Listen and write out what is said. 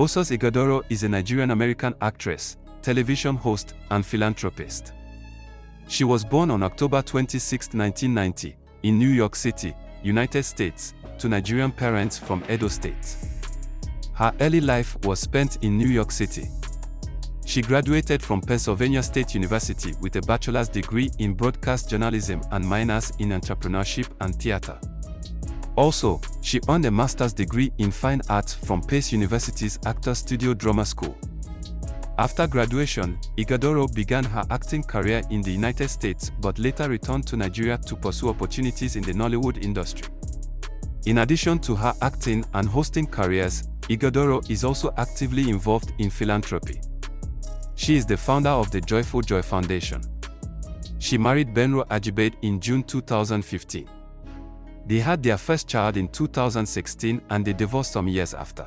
Osas Ighodaro is a Nigerian-American actress, television host, and philanthropist. She was born on October 26, 1990, in New York City, United States, to Nigerian parents from Edo State. Her early life was spent in New York City. She graduated from Pennsylvania State University with a bachelor's degree in broadcast journalism and minors in entrepreneurship and theater. Also, she earned a master's degree in fine arts from Pace University's Actors Studio Drama School. After graduation, Ighodaro began her acting career in the United States but later returned to Nigeria to pursue opportunities in the Nollywood industry. In addition to her acting and hosting careers, Ighodaro is also actively involved in philanthropy. She is the founder of the Joyful Joy Foundation. She married Benro Ajibade in June 2015. They had their first child in 2016 and they divorced some years after.